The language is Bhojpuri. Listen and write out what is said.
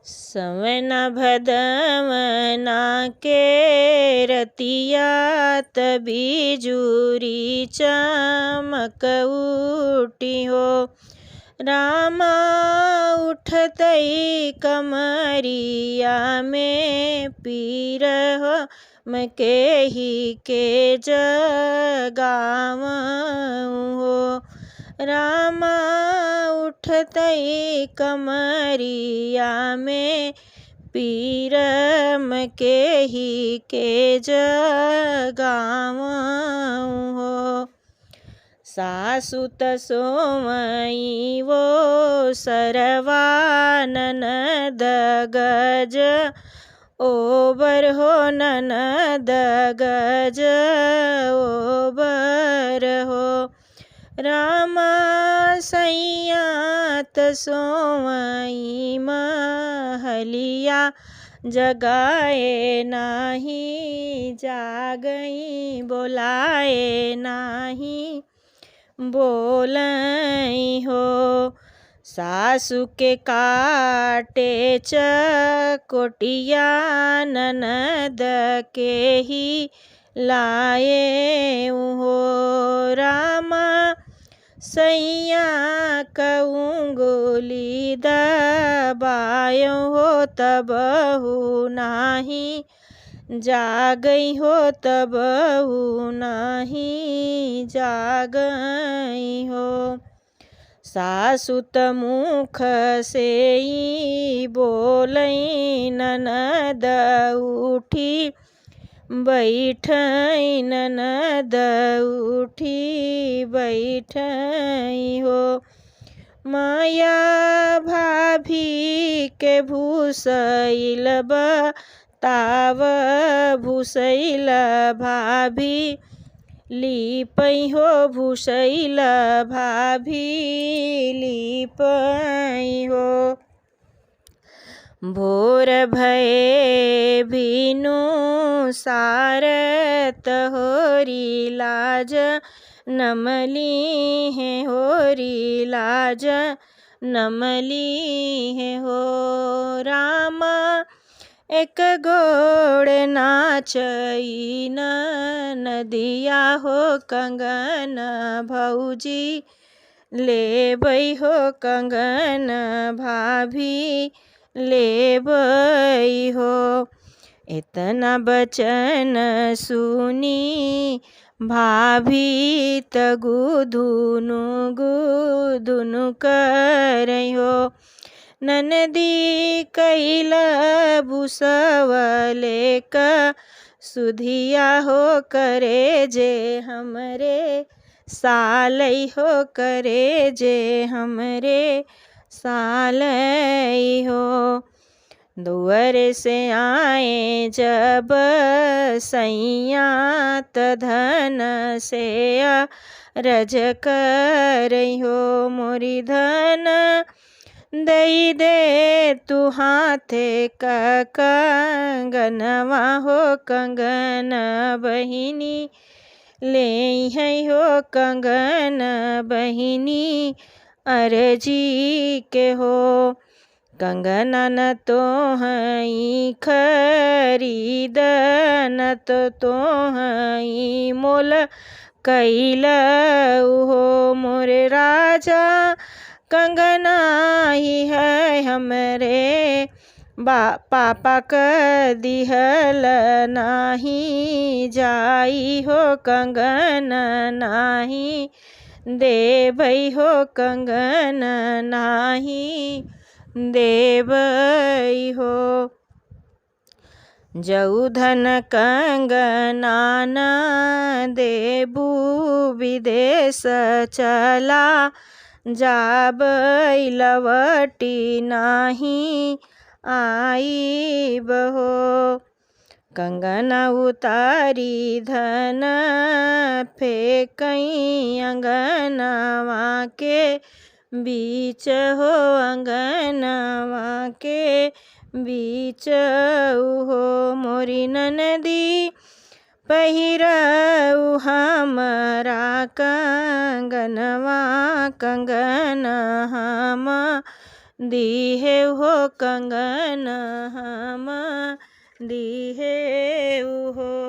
सवना भदवना के रतिया तभी जूरी चमक उठी हो। रामा उठतई कमरिया में पीर हो मके ही के जगावँ हो। रामा उठतई कमरिया में पीर मके ही के जगावँ हो। सासु त सोवई वो सरवा ननद गज ओबर हो। ननद गज ओबर हो। रामा सैया त सोवई महलिया जगाए नाही जागई बोलाए नाही बोलई हो। सासु के काटे चकोटिया ननद के ही लाए हो। रामा सैया कऊँगुली दबायो हो तबहु नाही जागई हो तबहु नाही जागई हो। सासु त मुख से बोलई ननद उठी बैठई ननद उठी बैठई हो। माया भाभी के भूसैल बताव भूसैल भाभी लिपई हो। भूसैल भाभी लिपई हो। भोर भये भीनु सारत होरी लाज नमली है होरी लाज नमली है हो। रामा एक गोड़ नाचई नदिया हो कंगन भौजी लेबई हो। कंगन भाभी लेबई हो। इतना बचन सुनी भाभी त गुधुनु गुधुनु करई हो। ननदी कैल भूसवले का सुधिया हो करे जे हमरे सालई हो करे जे हमरे सालई हो। दुअर से आए जब सैया त धन से रज करई हो। मोरी धन दई दे तू हाथे का कंगनवा हो। कंगन बहिनी ले है हो कंगन बहिनी अरजी के हो। कंगना न तो हई खरीद न तो हई मोल कैल हो। मोरे राजा कंगना ही है हमरे पापा क दिहल नाही जाई हो। कंगन नाही देबई हो कंगन नाही देबई हो। जऊधन कंगना न देबू विदेश चला जाबई लवटी नाही आईब हो। कंगना उतारी धन फेंकई अंगनवा के बीच हो। अंगनवा के बीच हो। मोरी ननदी पहिरऊ हमरा कंगनवा कंगन हम दिहे हो कंगन हम दिहे हो।